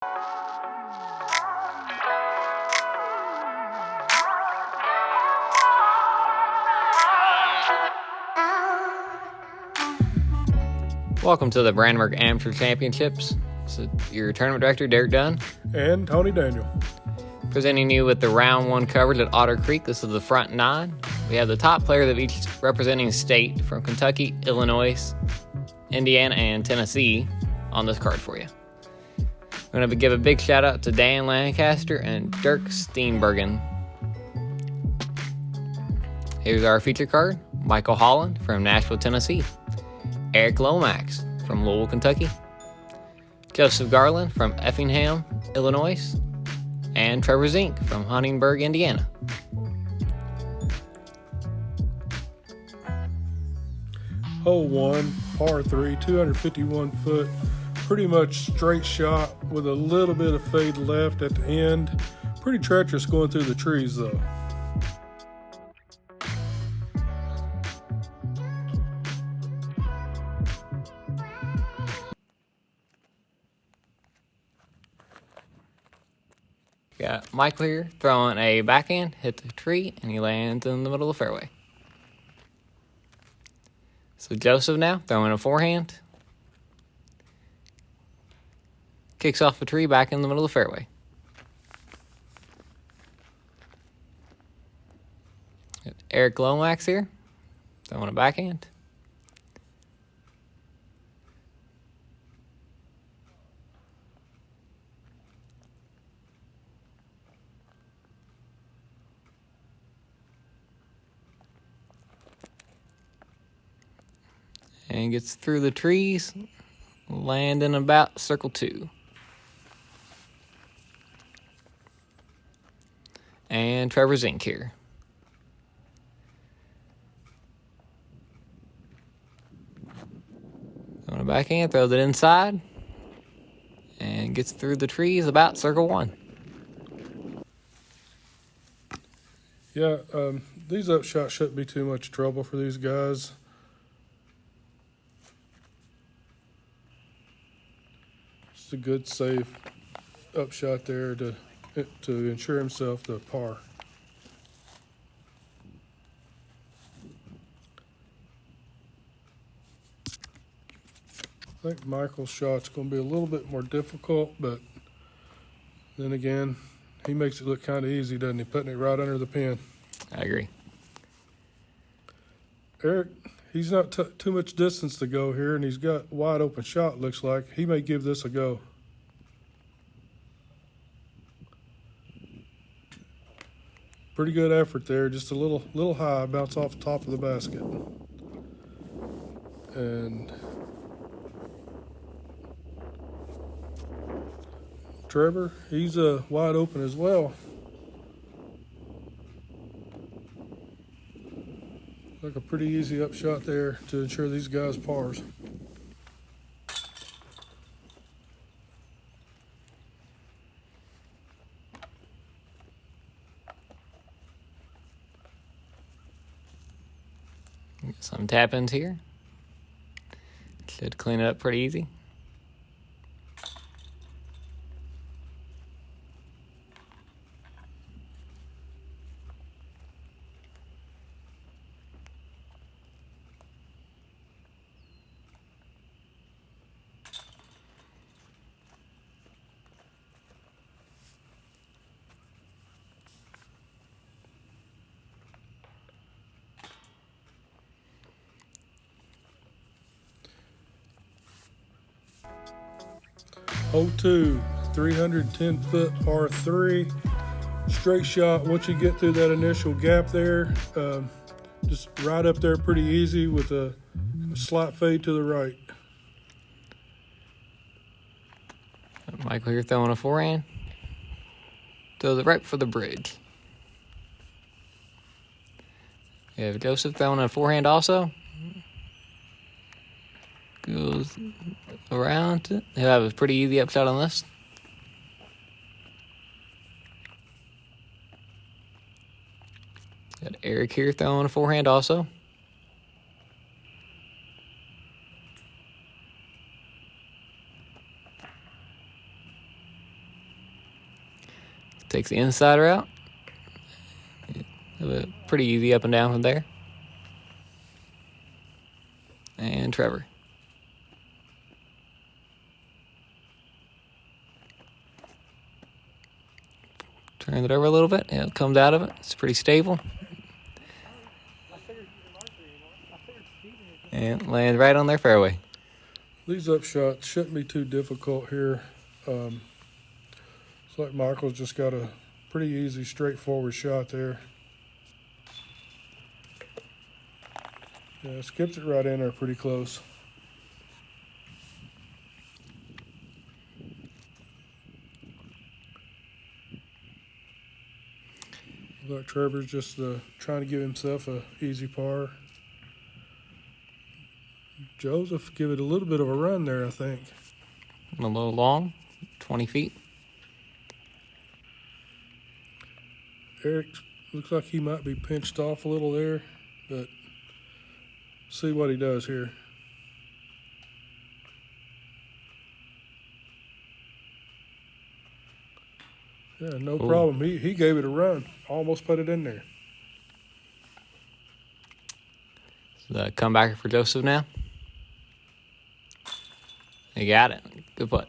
Welcome to the Brandenburg Amateur Championships. So your tournament director, Derek Dunn. And Tony Daniel. Presenting you with the round one coverage at Otter Creek. This is the front nine. We have the top players of each representing state from Kentucky, Illinois, Indiana, and Tennessee on this card for you. We're going to give a big shout out to Dan Lancaster and Dirk Steenbergen. Here's our feature card. Michael Holland from Nashville, Tennessee. Eric Lomax from Louisville, Kentucky. Joseph Garland from Effingham, Illinois. And Trever Zink from Huntingburg, Indiana. Hole 1, par 3, 251 foot. Pretty much straight shot with a little bit of fade left at the end. Pretty treacherous going through the trees though. Got Michael here throwing a backhand, hit the tree, and he lands in the middle of the fairway. So Joseph now throwing a forehand. Kicks off the tree back in the middle of the fairway. Got Eric Lomax here throwing a backhand. And gets through the trees, landing about circle 2. And Trever Zink here. On a backhand, throws it inside, and gets through the trees about circle 1. Yeah, these upshots shouldn't be too much trouble for these guys. A good safe upshot there to ensure himself the par. I think Michael's shot's going to be a little bit more difficult, but then again, he makes it look kind of easy, doesn't he? Putting it right under the pin. I agree. Eric, he's not too much distance to go here, and he's got wide open shot, looks like. He may give this a go. Pretty good effort there, just a little high, bounce off the top of the basket. And Trever, he's wide open as well. Like a pretty easy upshot there to ensure these guys pars. Some tap-ins here. Should clean it up pretty easy. Hole 2, 310 foot par 3. Straight shot. Once you get through that initial gap there, just right up there pretty easy with a slight fade to the right. Michael here throwing a forehand. Throws it right for the bridge. We have Joseph throwing a forehand also. Goes around it. He'll have a pretty easy upshot on this. Got Eric here throwing a forehand also. Takes the insider out. Pretty easy up and down from there. And Trever. Turn it over a little bit. Yeah, it comes out of it. It's pretty stable. And lands right on their fairway. These up shots shouldn't be too difficult here. It's like Michael's just got a pretty easy, straightforward shot there. Yeah, skips it right in there pretty close. Look, Trevor's just trying to give himself a easy par. Joseph give it a little bit of a run there, I think. A little long, 20 feet. Eric looks like he might be pinched off a little there, but see what he does here. Yeah, no problem. He gave it a run. Almost put it in there. The comebacker for Joseph now. He got it. Good putt.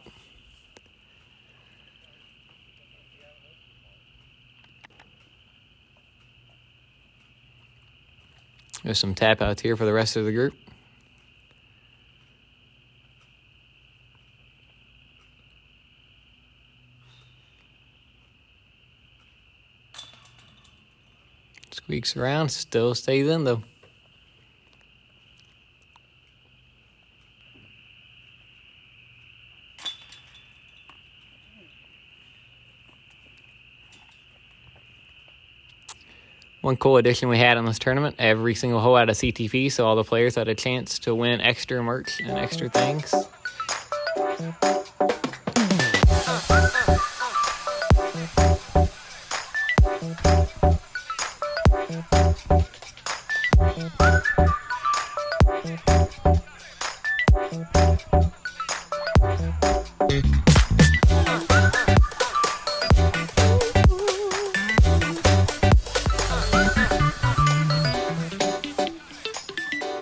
There's some tap outs here for the rest of the group. Squeaks around, still stays in though. One cool addition we had in this tournament, every single hole had a CTP, so all the players had a chance to win extra merch and extra things.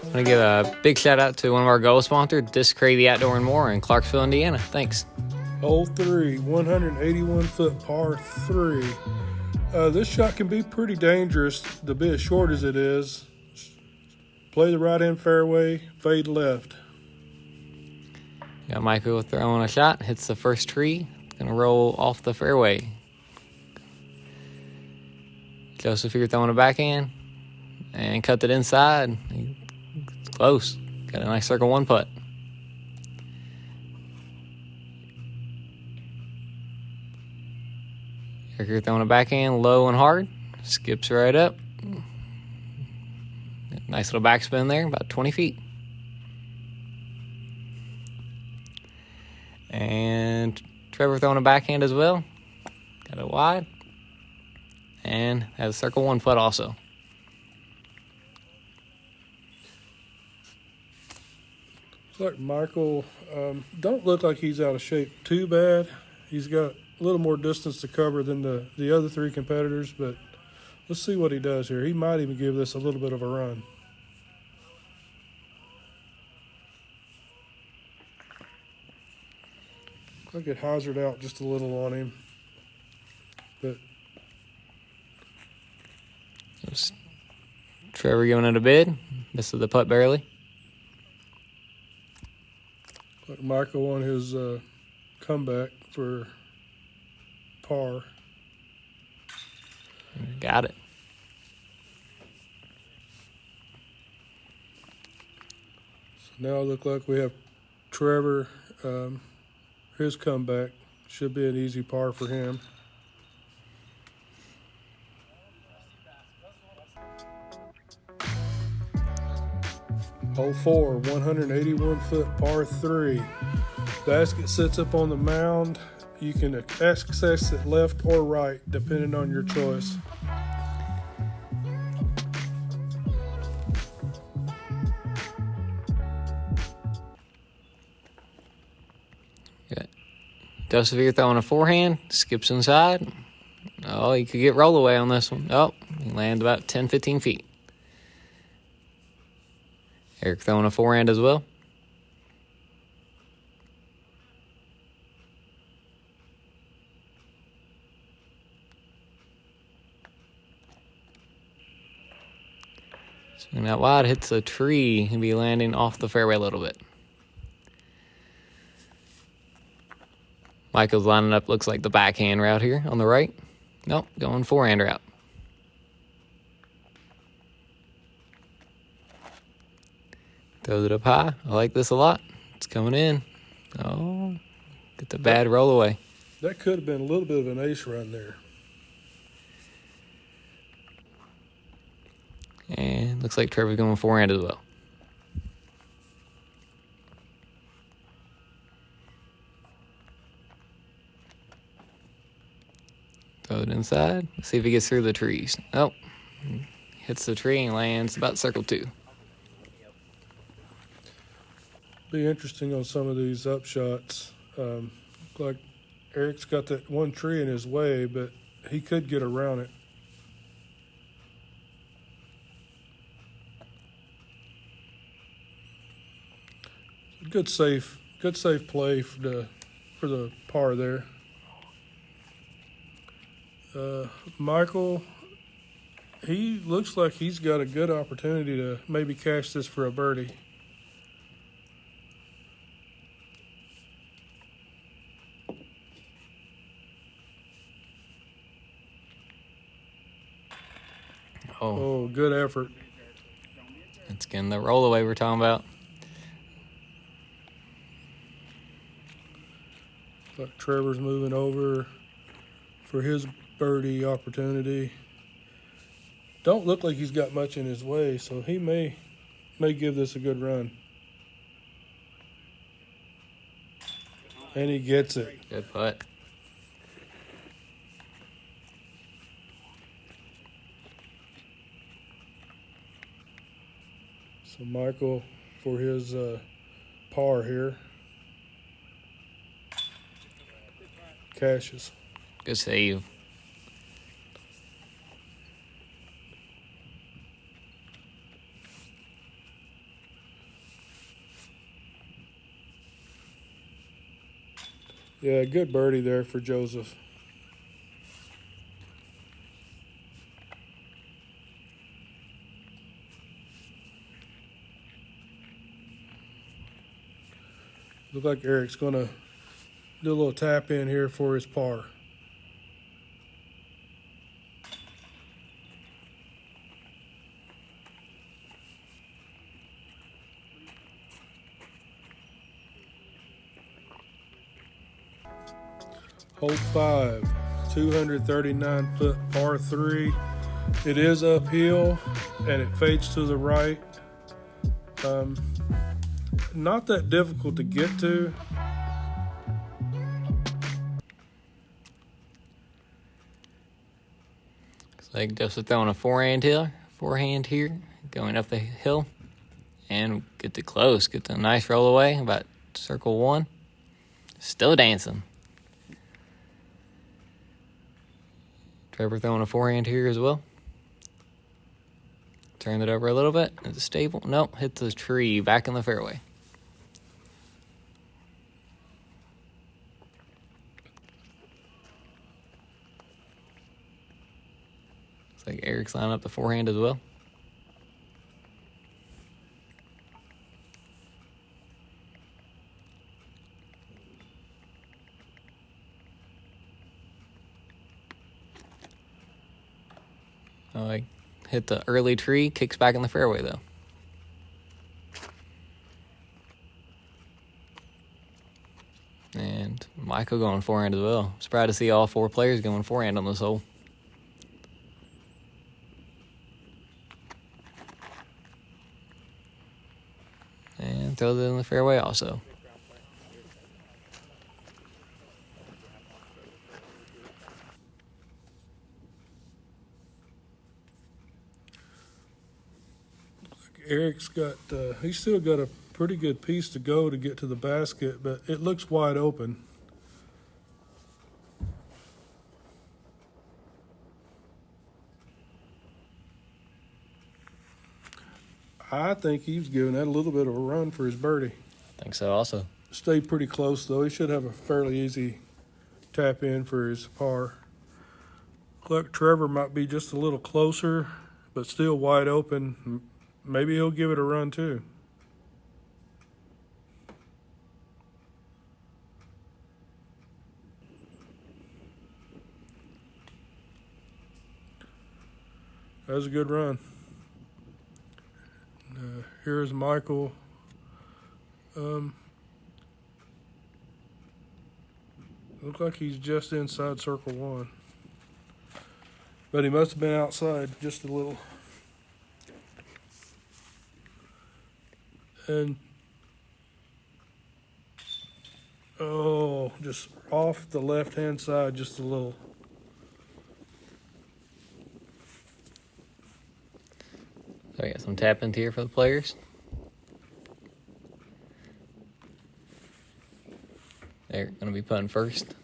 I want to give a big shout out to one of our goal sponsors, Disc Crazy Outdoor and More in Clarksville, Indiana. Thanks. Hole 3, 181-foot par 3. This shot can be pretty dangerous to be as short as it is. Play the right-hand fairway, fade left. Got Michael throwing a shot, hits the first tree, gonna roll off the fairway. Joseph here throwing a backhand and cut it inside. It's close. Got a nice circle one putt. Eric here throwing a backhand low and hard, skips right up. Nice little backspin there, about 20 feet. And Trever throwing a backhand as well. Got it wide. And has a circle one putt also. Looks like Michael don't look like he's out of shape too bad. He's got a little more distance to cover than the other three competitors, but let's see what he does here. He might even give this a little bit of a run. Look at Hazard out just a little on him. But Trever giving it a bid. Misses the putt barely. like Michael on his comeback for par. Got it. So now it looks like we have Trever. His comeback should be an easy par for him. Hole 4, 181-foot par 3. Basket sits up on the mound. You can access it left or right, depending on your choice. Joseph here throwing a forehand, skips inside, Oh, he could get roll away on this one. Oh, he lands about 10, 15 feet. Eric throwing a forehand as well. Swing that wide, hits a tree. He'll be landing off the fairway a little bit. Michael's lining up, looks like the backhand route here on the right. Nope, going forehand route. Throws it up high. I like this a lot. It's coming in. Oh, get the bad roll away. That could have been a little bit of an ace run there. And looks like Trevor's going forehand as well. Throw it inside. Let's see if he gets through the trees. Nope. Hits the tree and lands about circle 2. Be interesting on some of these upshots. Like Eric's got that one tree in his way, but he could get around it. Good safe play for the par there. Michael, he looks like he's got a good opportunity to maybe cash this for a birdie. Oh, good effort. It's getting the roll away we're talking about. But Trevor's moving over for his birdie opportunity. Don't look like he's got much in his way, so he may give this a good run. And he gets it. Good putt. So Michael for his par here. Cashes. Good save. Yeah, good birdie there for Joseph. Look like Eric's going to do a little tap in here for his par. Hole 5, 239-foot par 3. It is uphill and it fades to the right. Not that difficult to get to. Looks like Joseph throwing a forehand here, going up the hill, and get the close, get the nice roll away, about circle 1. Still dancing. Trever throwing a forehand here as well. Turn it over a little bit. Is it stable? Nope. Hit the tree back in the fairway. Looks like Eric's lining up the forehand as well. Hit the early tree, kicks back in the fairway though. And Michael going forehand as well. Surprised to see all 4 players going forehand on this hole. And throws it in the fairway also. Eric's got, he's still got a pretty good piece to go to get to the basket, but it looks wide open. I think he's giving that a little bit of a run for his birdie. I think so also. Stayed pretty close, though. He should have a fairly easy tap in for his par. Look, Trever might be just a little closer, but still wide open. Maybe he'll give it a run, too. That was a good run. Here's Michael. Looks like he's just inside circle one. But he must have been outside just a little. And, oh, just off the left-hand side just a little. So we got some tap ins here for the players. They're going to be putting first.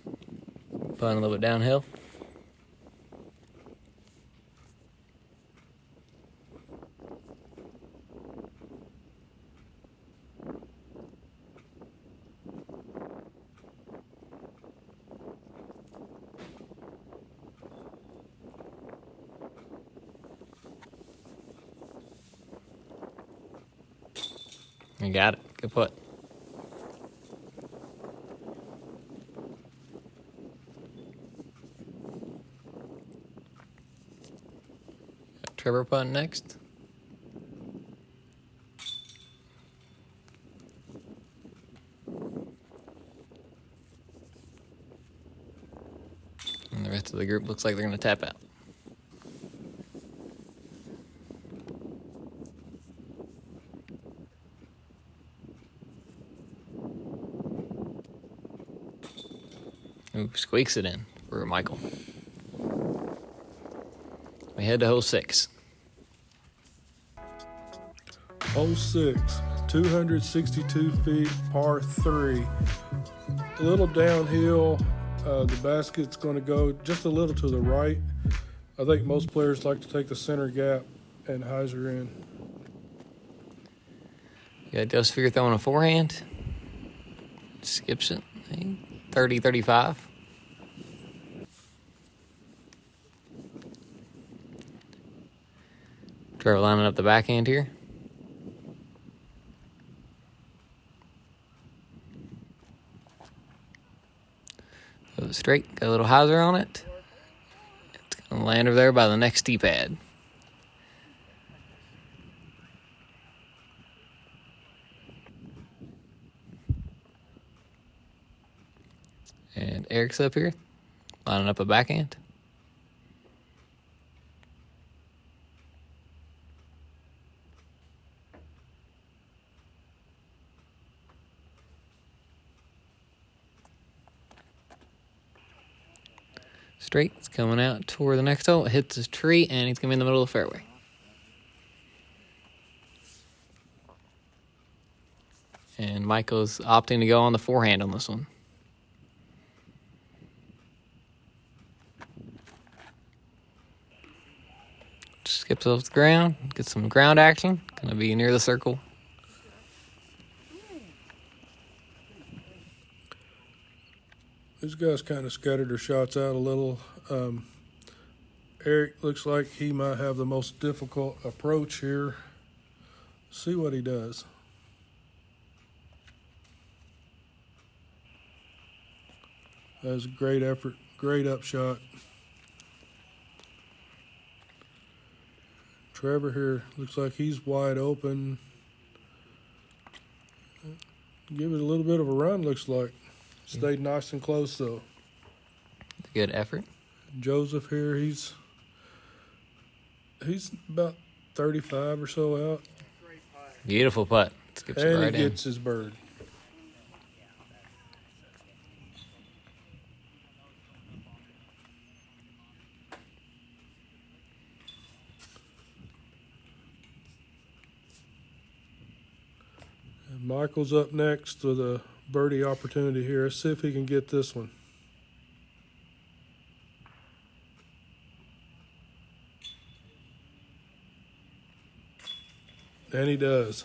Putting a little bit downhill. You got it. Good putt. Got Trever putting next. And the rest of the group looks like they're going to tap out. Ooh, squeaks it in for Michael. We head to hole 6. Hole 6, 262 feet, par 3. A little downhill. The basket's going to go just a little to the right. I think most players like to take the center gap and hyzer in. You got Josephine throwing a forehand. Skips it. 30-35. Trever lining up the backhand here. Go straight, got a little hyzer on it. It's going to land over there by the next tee pad. And Eric's up here, lining up a backhand. Straight, it's coming out toward the next hole. It hits his tree, and he's going to be in the middle of the fairway. And Michael's opting to go on the forehand on this one. Skips off the ground, gets some ground action. Going to be near the circle. These guys kind of scattered their shots out a little. Eric looks like he might have the most difficult approach here. See what he does. That was a great effort, great upshot. Trever here looks like he's wide open. Give it a little bit of a run, looks like. Stayed nice and close, though. Good effort. Joseph here, he's about 35 or so out. Beautiful putt. Skips it And right he in. gets his bird. And Michael's up next with a birdie opportunity here. Let's see if he can get this one. And he does.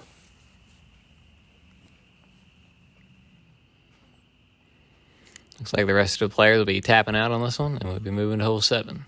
Looks like the rest of the players will be tapping out on this one, and we'll be moving to hole 7.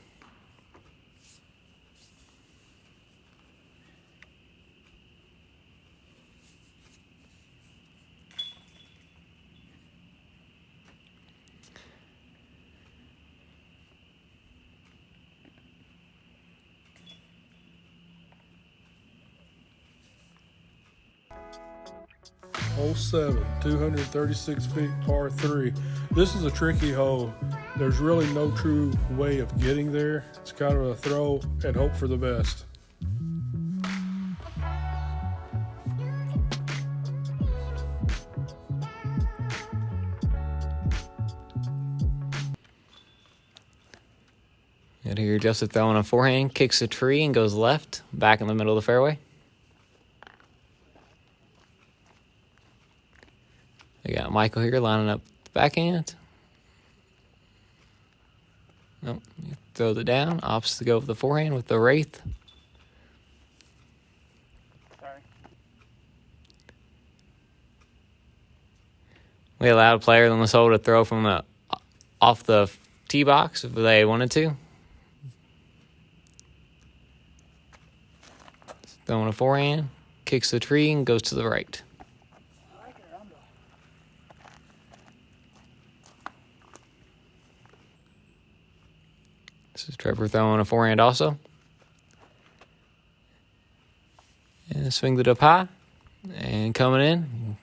Hole 7, 236 feet, par 3. This is a tricky hole. There's really no true way of getting there. It's kind of a throw and hope for the best. And here Joseph throwing a forehand, kicks a tree and goes left, back in the middle of the fairway. We got Michael here lining up the backhand. Nope, he throws it down. Opts to go with the forehand with the wraith. Sorry. We allowed players on this hole to throw from the off the tee box if they wanted to. Throwing a forehand, kicks the tree and goes to the right. This is Trever throwing a forehand also. And swings it up high. And coming in.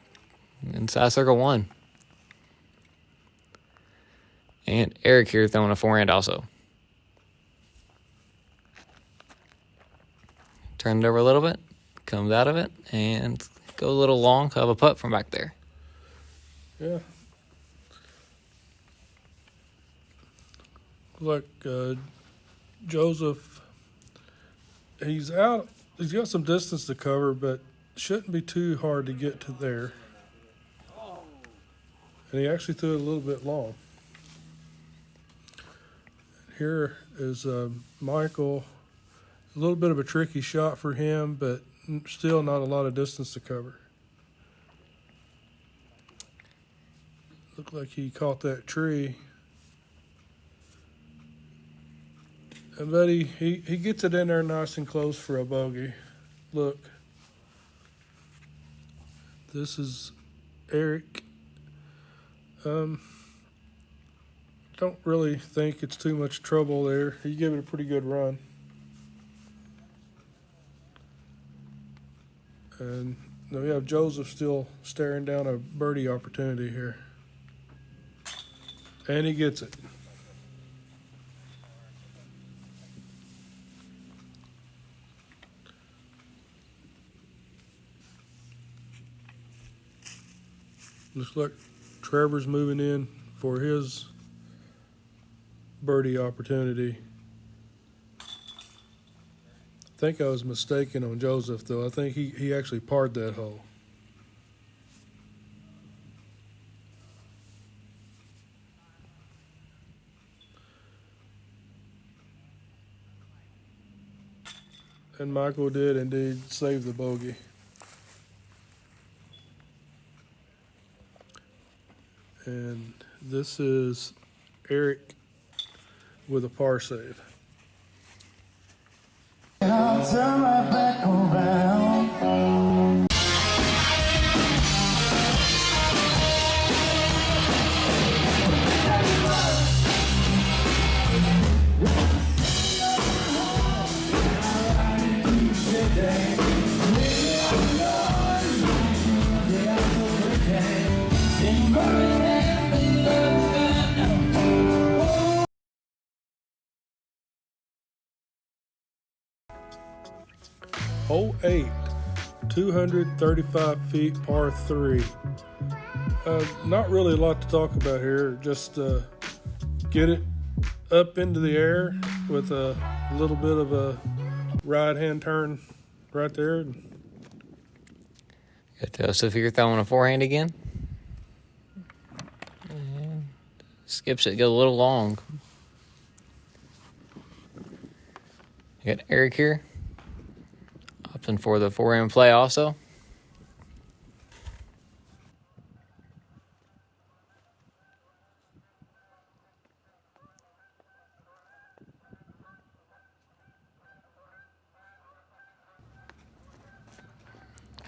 Inside circle 1. And Eric here throwing a forehand also. Turn it over a little bit. Comes out of it. And goes a little long. Have a putt from back there. Yeah. Look, Joseph, he's out. He's got some distance to cover, but shouldn't be too hard to get to there. And he actually threw it a little bit long. Here is Michael. A little bit of a tricky shot for him, but still not a lot of distance to cover. Looked like he caught that tree. But he gets it in there nice and close for a bogey. Look. This is Eric. Don't really think it's too much trouble there. He gave it a pretty good run. And we have Joseph still staring down a birdie opportunity here. And he gets it. Looks like Trevor's moving in for his birdie opportunity. I think I was mistaken on Joseph, though. I think he actually parred that hole. And Michael did indeed save the bogey. And this is Eric with a par save. I'll turn right back around. Hole 8, 235 feet, par 3. Not really a lot to talk about here. Just get it up into the air with a little bit of a right-hand turn right there. Got Joseph here throwing a forehand again. And skips it, goes a little long. You got Eric here. Opting for the 4-in play also.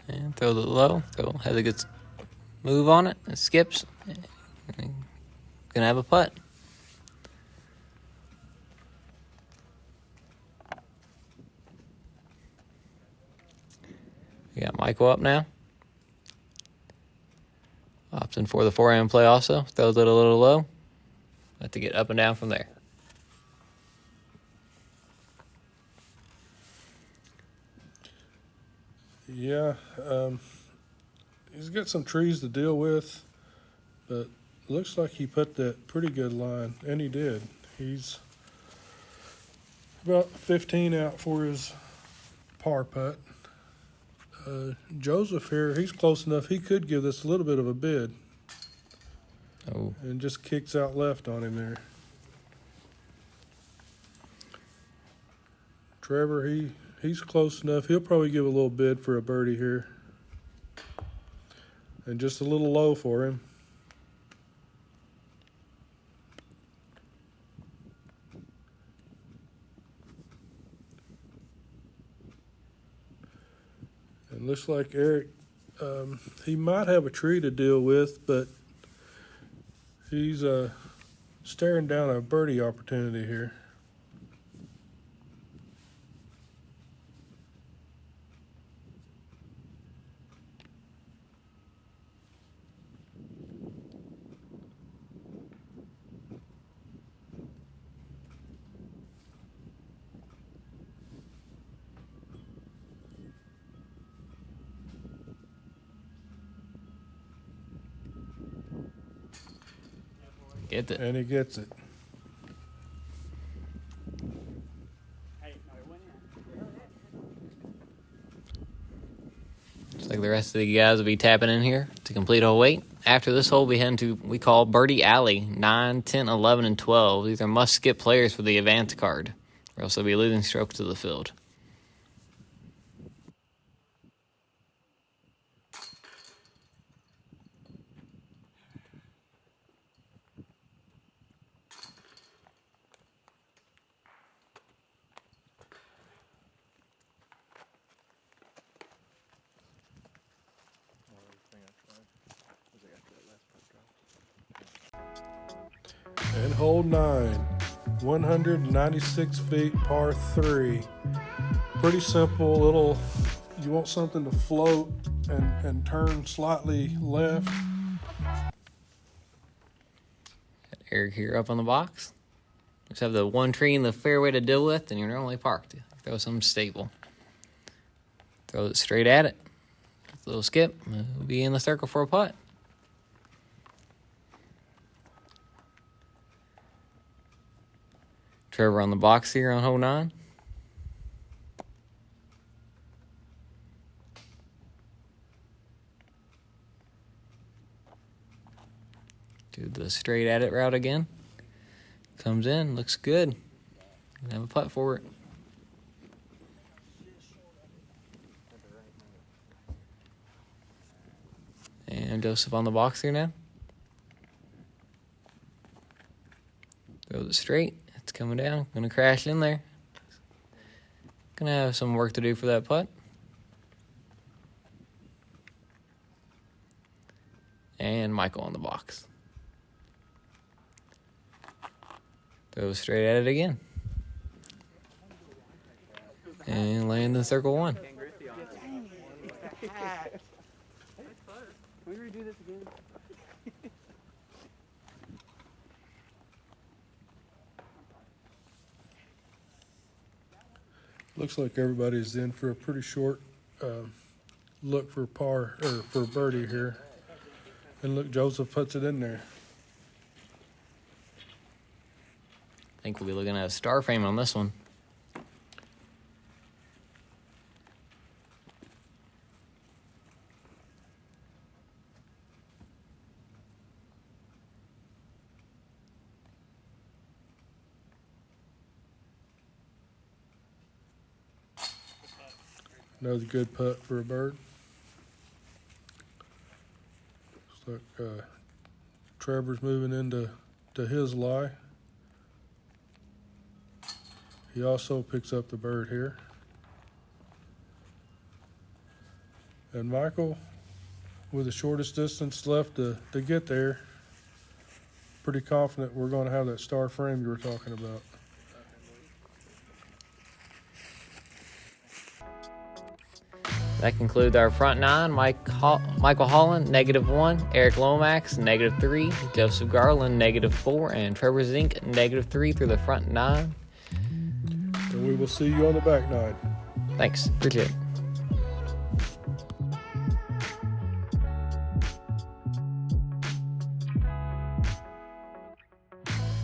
And throws it low. So has a good move on it. It skips. Gonna have a putt. We got Michael up now. Opting for the 4-in play also. Throws it a little low. Have to get up and down from there. Yeah, he's got some trees to deal with, but looks like he put that pretty good line, and he did. He's about 15 out for his par putt. Joseph here, he's close enough. He could give this a little bit of a bid. Oh. And just kicks out left on him there. Trevor, he's close enough. He'll probably give a little bid for a birdie here. And just a little low for him. And looks like Eric, he might have a tree to deal with, but he's staring down a birdie opportunity here. Get it. And he gets it. Looks like the rest of the guys will be tapping in here to complete hole 8. After this hole, we head into we call Birdie Alley, 9, 10, 11, and 12. These are must-skip players for the advance card, or else they'll be losing strokes to the field. And hole 9, 196 feet, par 3. Pretty simple little, you want something to float and turn slightly left. Eric here up on the box. Just have the one tree in the fairway to deal with, and you're normally parked. Throw some stable. Throw it straight at it. A little skip. We'll be in the circle for a putt. Trevor on the box here on hole 9. Do the straight at it route again. Comes in, looks good. Gonna have a putt for it. And Joseph on the box here now. Throws it straight. It's coming down. Gonna crash in there. Gonna have some work to do for that putt. And Michael on the box. Throws straight at it again. And land in circle 1. Can we redo this again? Looks like everybody's in for a pretty short look for par or for birdie here. And look, Joseph puts it in there. I think we'll be looking at a star frame on this one. Another good putt for a bird. Looks like Trevor's moving into his lie. He also picks up the bird here. And Michael, with the shortest distance left to get there, pretty confident we're going to have that star frame you were talking about. That concludes our front nine. Michael Holland, -1. Eric Lomax, -3. Joseph Garland, -4. And Trever Zink, -3 through the front nine. And we will see you on the back nine. Thanks. Appreciate it.